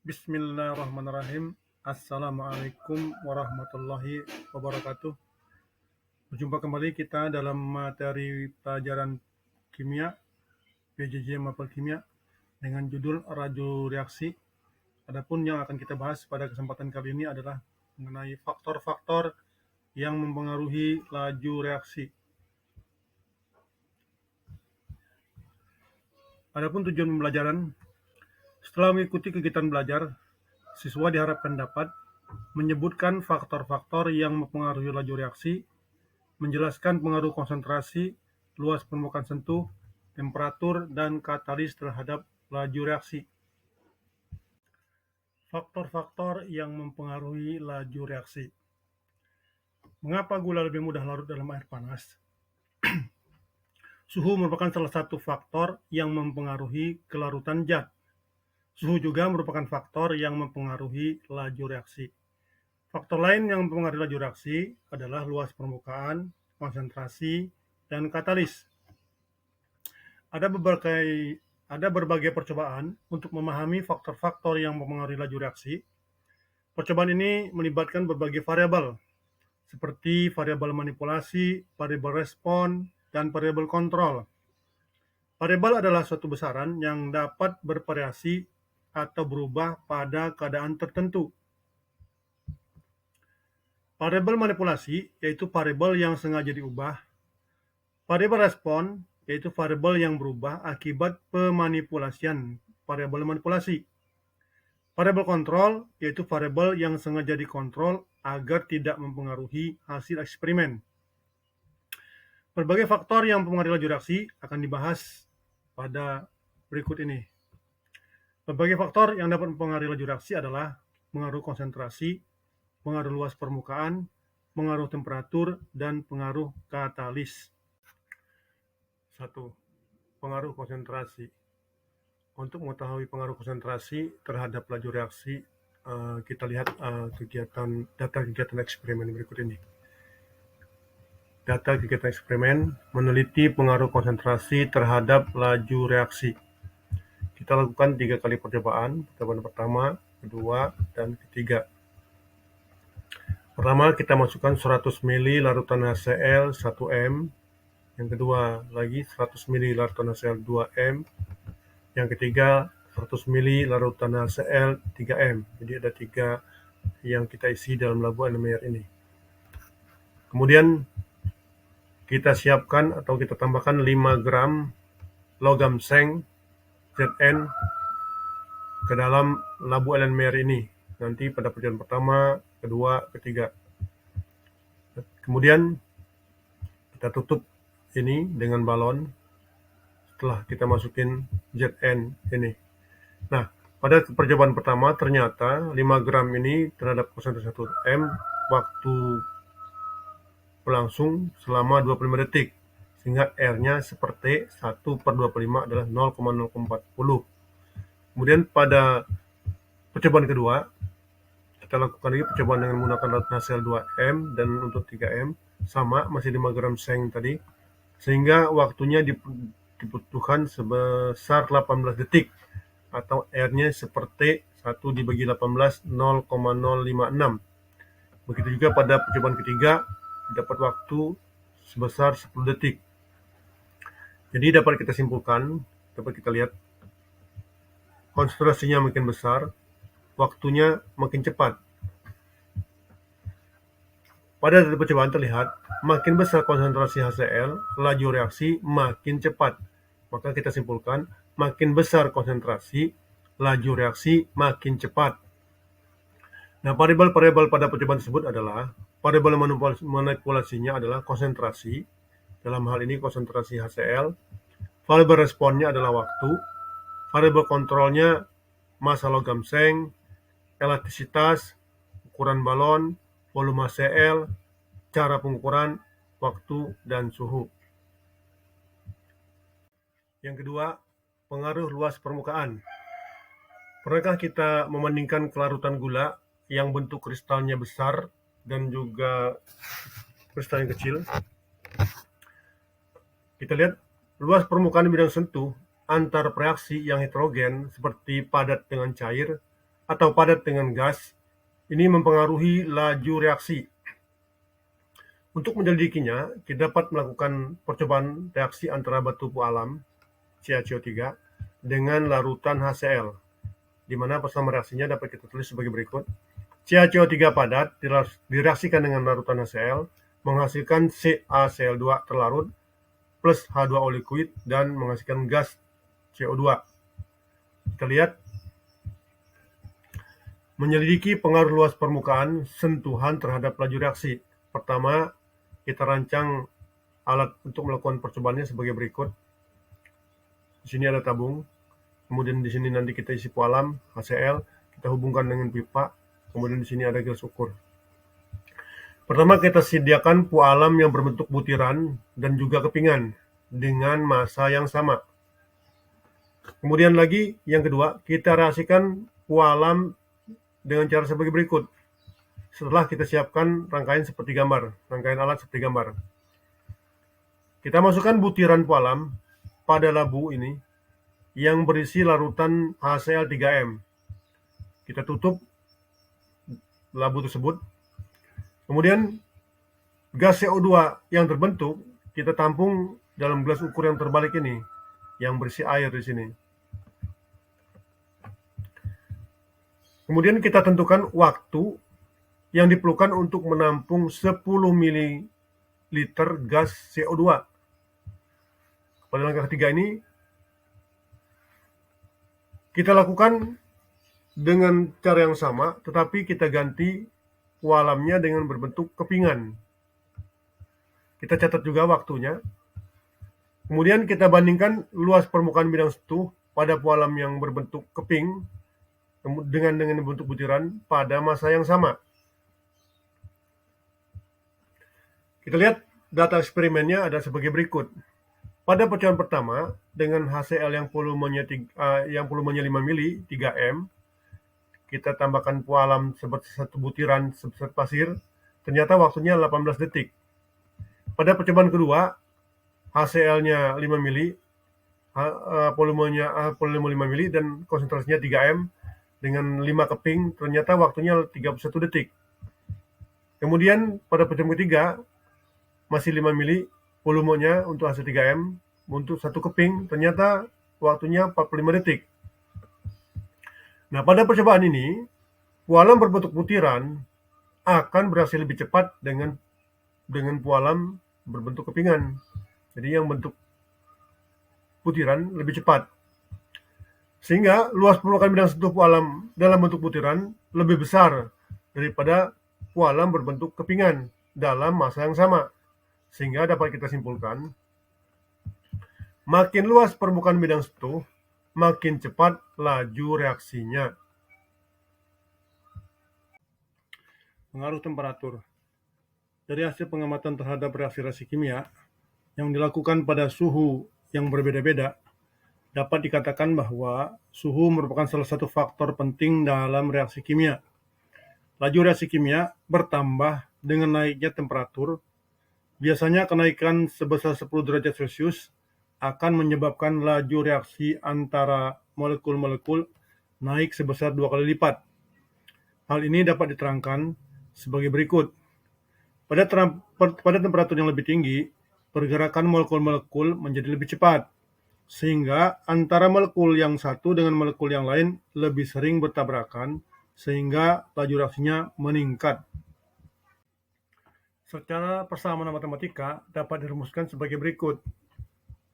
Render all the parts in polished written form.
Bismillahirrahmanirrahim. Assalamualaikum warahmatullahi wabarakatuh. Berjumpa kembali kita dalam materi pelajaran kimia, PJJ Mapel Kimia, dengan judul radioreaksi. Adapun yang akan kita bahas pada kesempatan kali ini adalah mengenai faktor-faktor yang mempengaruhi laju reaksi. Adapun tujuan pembelajaran, setelah mengikuti kegiatan belajar, siswa diharapkan dapat menyebutkan faktor-faktor yang mempengaruhi laju reaksi, menjelaskan pengaruh konsentrasi, luas permukaan sentuh, temperatur, dan katalis terhadap laju reaksi. Faktor-faktor yang mempengaruhi laju reaksi. Mengapa gula lebih mudah larut dalam air panas? Suhu merupakan salah satu faktor yang mempengaruhi kelarutan zat. Suhu juga merupakan faktor yang mempengaruhi laju reaksi. Faktor lain yang mempengaruhi laju reaksi adalah luas permukaan, konsentrasi, dan katalis. Ada berbagai percobaan untuk memahami faktor-faktor yang mempengaruhi laju reaksi. Percobaan ini melibatkan berbagai variabel, seperti variabel manipulasi, variabel respon, dan variabel kontrol. Variabel adalah suatu besaran yang dapat bervariasi atau berubah pada keadaan tertentu. Variabel manipulasi yaitu variabel yang sengaja diubah. Variabel respon yaitu variabel yang berubah akibat pemanipulasian variabel manipulasi. Variabel kontrol yaitu variabel yang sengaja dikontrol agar tidak mempengaruhi hasil eksperimen. Berbagai faktor yang mempengaruhi laju reaksi akan dibahas pada berikut ini. Berbagai faktor yang dapat mempengaruhi laju reaksi adalah pengaruh konsentrasi, pengaruh luas permukaan, pengaruh temperatur, dan pengaruh katalis. 1. Pengaruh konsentrasi. Untuk mengetahui pengaruh konsentrasi terhadap laju reaksi, kita lihat data kegiatan eksperimen berikut ini. Data kegiatan eksperimen meneliti pengaruh konsentrasi terhadap laju reaksi. Kita lakukan 3 kali percobaan pertama, kedua, dan ketiga. Pertama, kita masukkan 100 ml larutan HCl 1M, yang kedua lagi 100 ml larutan HCl 2M, yang ketiga 100 ml larutan HCl 3M. Jadi ada 3 yang kita isi dalam labu NMR ini. Kemudian kita siapkan atau kita tambahkan 5 gram logam seng Zn ke dalam labu NMR ini. Nanti pada percobaan pertama, kedua, ketiga. Kemudian kita tutup ini dengan balon setelah kita masukin Zn ini. Nah, pada percobaan pertama ternyata 5 gram ini terhadap konsentrasi 1 M waktu berlangsung selama 25 detik, sehingga R-nya seperti 1/25 adalah 0,040. Kemudian pada percobaan kedua kita lakukan lagi percobaan dengan menggunakan larutan HCl 2M dan untuk 3M sama, masih 5 gram seng tadi, sehingga waktunya dibutuhkan sebesar 18 detik atau R-nya seperti 1 dibagi 18, 0,056. Begitu juga pada percobaan ketiga dapat waktu sebesar 10 detik. Jadi dapat kita simpulkan, dapat kita lihat konsentrasinya makin besar, waktunya makin cepat. Pada percobaan terlihat, makin besar konsentrasi HCl, laju reaksi makin cepat. Maka kita simpulkan, makin besar konsentrasi, laju reaksi makin cepat. Nah, variabel-variabel pada percobaan tersebut adalah, variabel manipulasinya adalah konsentrasi, dalam hal ini konsentrasi HCl, variabel responnya adalah waktu, variabel kontrolnya massa logam seng, elastisitas, ukuran balon, volume HCl, cara pengukuran, waktu, dan suhu. Yang kedua, pengaruh luas permukaan. Pernahkah kita membandingkan kelarutan gula yang bentuk kristalnya besar dan juga kristalnya kecil? Kita lihat luas permukaan di bidang sentuh antar reaksi yang heterogen seperti padat dengan cair atau padat dengan gas, ini mempengaruhi laju reaksi. Untuk menyelidikinya, kita dapat melakukan percobaan reaksi antara batu pualam CaCO3 dengan larutan HCl, di mana persamaan reaksinya dapat kita tulis sebagai berikut. CaCO3 padat direaksikan dengan larutan HCl, menghasilkan CaCl2 terlarut plus H2O liquid dan menghasilkan gas CO2. Kita lihat, menyelidiki pengaruh luas permukaan sentuhan terhadap laju reaksi. Pertama, kita rancang alat untuk melakukan percobaannya sebagai berikut. Di sini ada tabung, kemudian di sini nanti kita isi pualam HCl, kita hubungkan dengan pipa, kemudian di sini ada gelas ukur. Pertama, kita sediakan pualam yang berbentuk butiran dan juga kepingan dengan massa yang sama. Kemudian lagi, yang kedua, kita reaksikan pualam dengan cara sebagai berikut. Setelah kita siapkan rangkaian alat seperti gambar. Kita masukkan butiran pualam pada labu ini yang berisi larutan HCl3M. Kita tutup labu tersebut. Kemudian gas CO2 yang terbentuk kita tampung dalam gelas ukur yang terbalik ini, yang berisi air di sini. Kemudian kita tentukan waktu yang diperlukan untuk menampung 10 ml gas CO2. Pada langkah ketiga ini, kita lakukan dengan cara yang sama, tetapi kita ganti pualamnya dengan berbentuk kepingan. Kita catat juga waktunya. Kemudian kita bandingkan luas permukaan bidang sentuh pada pualam yang berbentuk keping dengan bentuk butiran pada massa yang sama. Kita lihat data eksperimennya ada sebagai berikut. Pada percobaan pertama, dengan HCl yang volumenya 5 mili, 3M, kita tambahkan pualam seperti satu butiran sebesar pasir, ternyata waktunya 18 detik. Pada percobaan kedua, HCl-nya 5 mili, volumenya 5 mili dan konsentrasinya 3M dengan 5 keping, ternyata waktunya 31 detik. Kemudian pada percobaan ketiga, masih 5 mili, volumenya untuk hasil 3M, untuk satu keping, ternyata waktunya 45 detik. Nah, pada percobaan ini, pualam berbentuk butiran akan bereaksi lebih cepat dengan pualam berbentuk kepingan. Jadi yang bentuk butiran lebih cepat. Sehingga luas permukaan bidang sentuh pualam dalam bentuk butiran lebih besar daripada pualam berbentuk kepingan dalam massa yang sama. Sehingga dapat kita simpulkan, makin luas permukaan bidang sentuh, makin cepat laju reaksinya. Pengaruh temperatur. Dari hasil pengamatan terhadap reaksi-reaksi kimia yang dilakukan pada suhu yang berbeda-beda, dapat dikatakan bahwa suhu merupakan salah satu faktor penting dalam reaksi kimia. Laju reaksi kimia bertambah dengan naiknya temperatur. Biasanya kenaikan sebesar 10 derajat Celcius akan menyebabkan laju reaksi antara molekul-molekul naik sebesar 2 kali lipat. Hal ini dapat diterangkan sebagai berikut. Pada temperatur yang lebih tinggi, pergerakan molekul-molekul menjadi lebih cepat, sehingga antara molekul yang satu dengan molekul yang lain lebih sering bertabrakan, sehingga laju reaksinya meningkat. Secara persamaan matematika dapat dirumuskan sebagai berikut.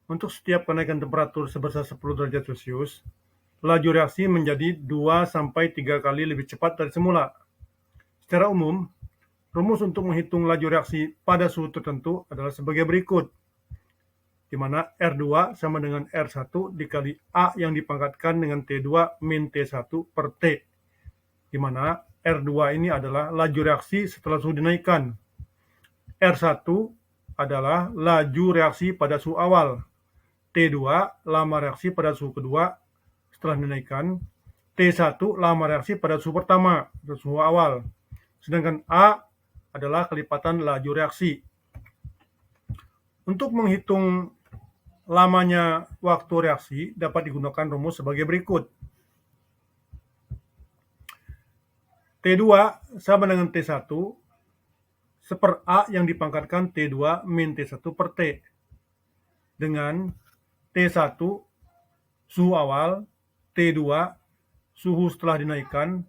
Untuk setiap kenaikan temperatur sebesar 10 derajat Celcius, laju reaksi menjadi 2-3 kali lebih cepat dari semula. Secara umum, rumus untuk menghitung laju reaksi pada suhu tertentu adalah sebagai berikut, di mana R2 sama dengan R1 dikali A yang dipangkatkan dengan T2 min T1 per T, di mana R2 ini adalah laju reaksi setelah suhu dinaikkan. R1 adalah laju reaksi pada suhu awal. T2 lama reaksi pada suhu kedua setelah dinaikkan. T1 lama reaksi pada suhu pertama, pada suhu awal. Sedangkan A adalah kelipatan laju reaksi. Untuk menghitung lamanya waktu reaksi dapat digunakan rumus sebagai berikut. T2 sama dengan T1 seper A yang dipangkatkan T2 min T1 per T. Dengan T1 suhu awal, T2 suhu setelah dinaikkan,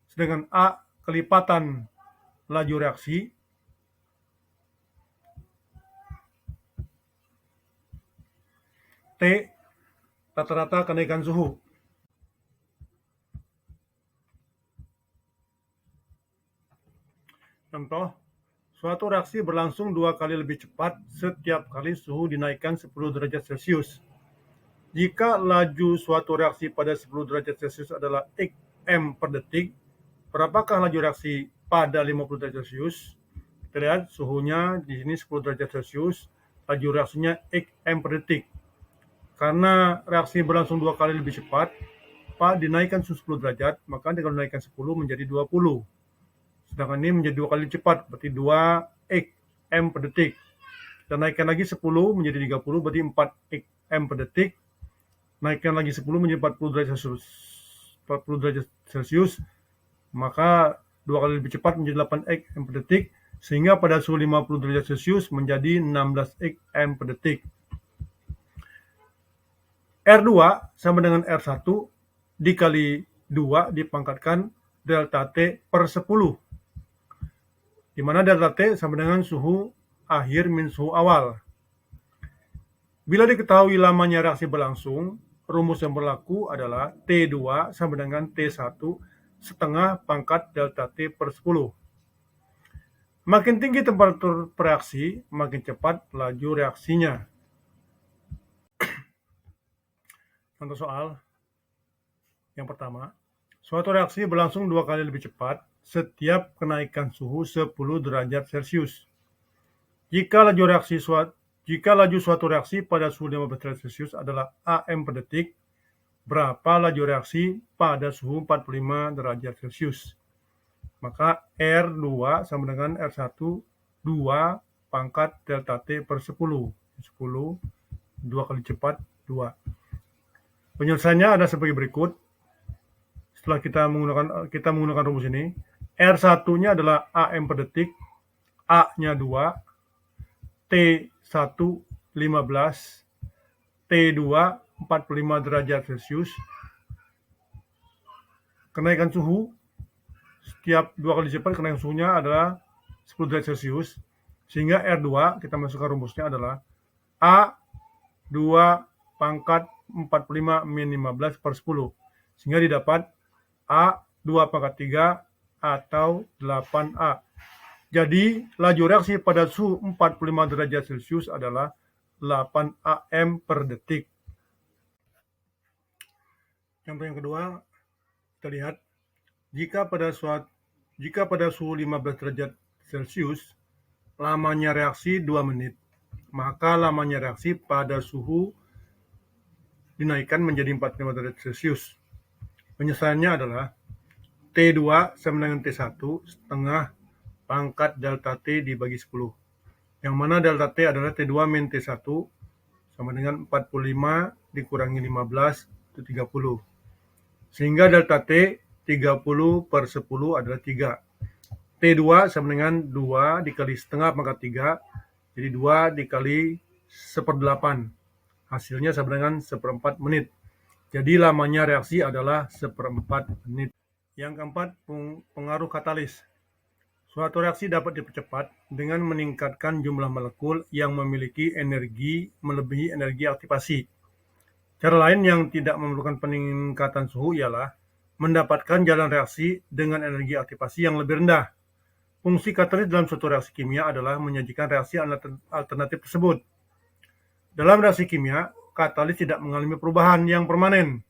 sedangkan A kelipatan laju reaksi, T rata-rata kenaikan suhu. Contoh, suatu reaksi berlangsung 2 kali lebih cepat setiap kali suhu dinaikkan 10 derajat Celcius. Jika laju suatu reaksi pada 10 derajat Celcius adalah Xm per detik, berapakah laju reaksi pada 50 derajat Celcius? Kita lihat suhunya di sini 10 derajat Celcius, laju reaksinya Xm per detik. Karena reaksi berlangsung 2 kali lebih cepat, dinaikkan suhu 10 derajat, maka kalau dinaikkan 10 menjadi 20. Sedangkan ini menjadi 2 kali cepat, berarti 2 Xm per detik. Kita naikkan lagi 10 menjadi 30, berarti 4 Xm per detik. Naikkan lagi 10 menjadi 40 derajat Celcius, maka 2 kali lebih cepat menjadi 8 Xm per detik, sehingga pada suhu 50 derajat Celcius menjadi 16 Xm per detik. R2 sama dengan R1 dikali 2 dipangkatkan delta T per 10, di mana delta T sama dengan suhu akhir min suhu awal. Bila diketahui lamanya reaksi berlangsung, rumus yang berlaku adalah T2 sama dengan T1 setengah pangkat delta T per 10. Makin tinggi temperatur reaksi, makin cepat laju reaksinya. Contoh soal yang pertama, suatu reaksi berlangsung 2 kali lebih cepat setiap kenaikan suhu 10 derajat Celcius. Jika laju suatu reaksi pada suhu 15 derajat Celcius adalah AM per detik, berapa laju reaksi pada suhu 45 derajat Celcius? Maka R2 sama dengan R1, 2 pangkat delta T per 10. 10, 2 kali cepat, 2. Penyelesaiannya ada sebagai berikut. Setelah kita menggunakan rumus ini, R1-nya adalah AM per detik, A-nya 2, T1 15, T2 45 derajat Celcius. Kenaikan suhu setiap 2 kali cepat kenaikan suhunya adalah 10 derajat Celcius, sehingga R2 kita masukkan rumusnya adalah A2 pangkat 45 min 15 per 10, sehingga didapat A2 pangkat 3 atau 8A. Jadi, laju reaksi pada suhu 45 derajat Celcius adalah 8 AM per detik. Contoh yang kedua, kita lihat, jika pada suhu 15 derajat Celcius, lamanya reaksi 2 menit, maka lamanya reaksi pada suhu dinaikkan menjadi 45 derajat Celcius. Penyelesaiannya adalah T2 sama dengan T1 setengah pangkat delta T dibagi 10. Yang mana delta T adalah T2 min T1 sama dengan 45 dikurangi 15 itu 30. Sehingga delta T 30 per 10 adalah 3. T2 sama dengan 2 dikali setengah pangkat 3, jadi 2 dikali 1/8. Hasilnya sama dengan 1/4 menit. Jadi lamanya reaksi adalah 1/4 menit. Yang keempat, pengaruh katalis. Suatu reaksi dapat dipercepat dengan meningkatkan jumlah molekul yang memiliki energi melebihi energi aktivasi. Cara lain yang tidak memerlukan peningkatan suhu ialah mendapatkan jalan reaksi dengan energi aktivasi yang lebih rendah. Fungsi katalis dalam suatu reaksi kimia adalah menyajikan reaksi alternatif tersebut. Dalam reaksi kimia, katalis tidak mengalami perubahan yang permanen.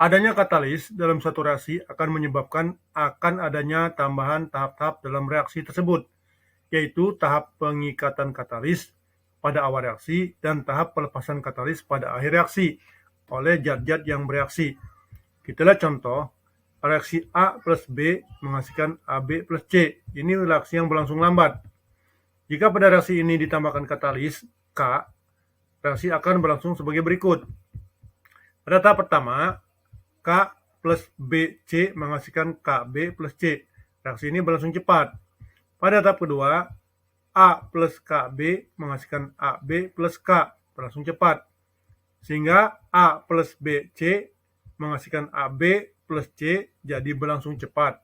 Adanya katalis dalam suatu reaksi akan menyebabkan akan adanya tambahan tahap-tahap dalam reaksi tersebut, yaitu tahap pengikatan katalis pada awal reaksi dan tahap pelepasan katalis pada akhir reaksi oleh zat-zat yang bereaksi. Kita lihat contoh, reaksi A plus B menghasilkan AB plus C. Ini reaksi yang berlangsung lambat. Jika pada reaksi ini ditambahkan katalis K, reaksi akan berlangsung sebagai berikut. Pada tahap pertama, K plus BC menghasilkan KB plus C. Reaksi ini berlangsung cepat. Pada tahap kedua, A plus KB menghasilkan AB plus K, berlangsung cepat. Sehingga A plus BC menghasilkan AB plus C, jadi berlangsung cepat.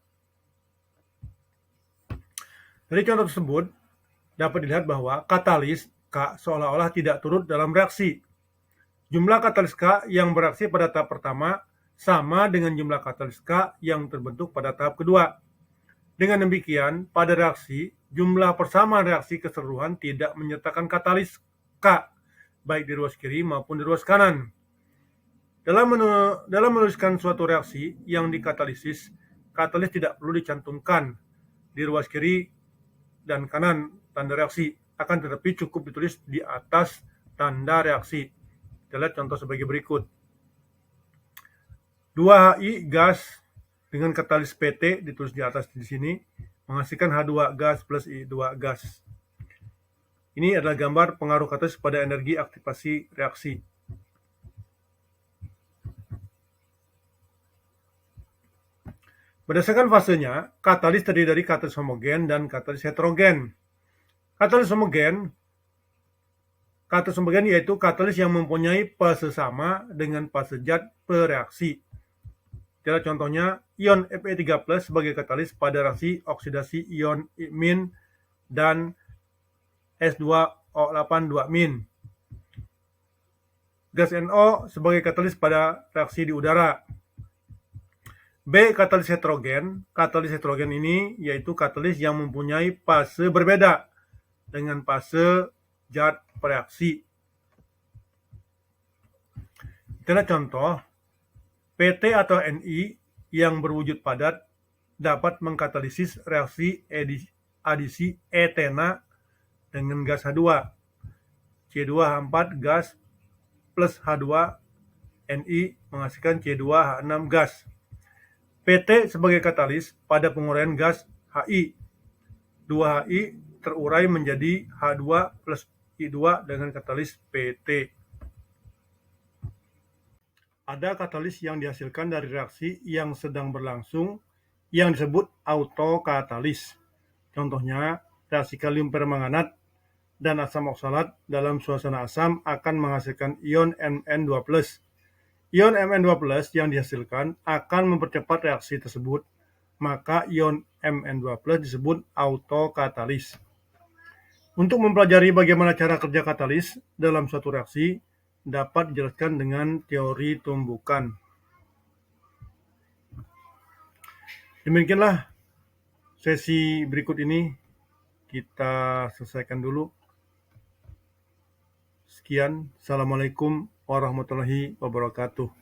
Dari contoh tersebut, dapat dilihat bahwa katalis K seolah-olah tidak turut dalam reaksi. Jumlah katalis K yang bereaksi pada tahap pertama sama dengan jumlah katalis K yang terbentuk pada tahap kedua. Dengan demikian, pada reaksi, jumlah persamaan reaksi keseluruhan tidak menyertakan katalis K, baik di ruas kiri maupun di ruas kanan. Dalam menuliskan suatu reaksi yang dikatalisis, katalis tidak perlu dicantumkan di ruas kiri dan kanan tanda reaksi, akan tetapi cukup ditulis di atas tanda reaksi. Kita lihat contoh sebagai berikut. 2HI gas dengan katalis PT ditulis di atas di sini menghasilkan H2 gas plus I2 gas. Ini adalah gambar pengaruh katalis pada energi aktivasi reaksi. Berdasarkan fasenya, katalis terdiri dari katalis homogen dan katalis heterogen. Katalis homogen yaitu katalis yang mempunyai fase sama dengan fase zat bereaksi. Adalah contohnya ion Fe3+ sebagai katalis pada reaksi oksidasi ion I- dan S2O8 2-. Gas NO sebagai katalis pada reaksi di udara. B. Katalis heterogen. Katalis heterogen ini yaitu katalis yang mempunyai fase berbeda dengan fase zat bereaksi. Kita lihat contoh. PT atau Ni yang berwujud padat dapat mengkatalisis reaksi adisi etena dengan gas H2. C2H4 gas plus H2 Ni menghasilkan C2H6 gas. PT sebagai katalis pada penguraian gas Hi. 2Hi terurai menjadi H2 plus I2 dengan katalis PT. Ada katalis yang dihasilkan dari reaksi yang sedang berlangsung yang disebut autokatalis. Contohnya, reaksi kalium permanganat dan asam oksalat dalam suasana asam akan menghasilkan ion Mn2+. Ion Mn2+ yang dihasilkan akan mempercepat reaksi tersebut, maka ion Mn2+ disebut autokatalis. Untuk mempelajari bagaimana cara kerja katalis dalam suatu reaksi, dapat dijelaskan dengan teori tumbukan. Demikianlah sesi berikut ini, kita selesaikan dulu. Sekian, Assalamualaikum warahmatullahi wabarakatuh.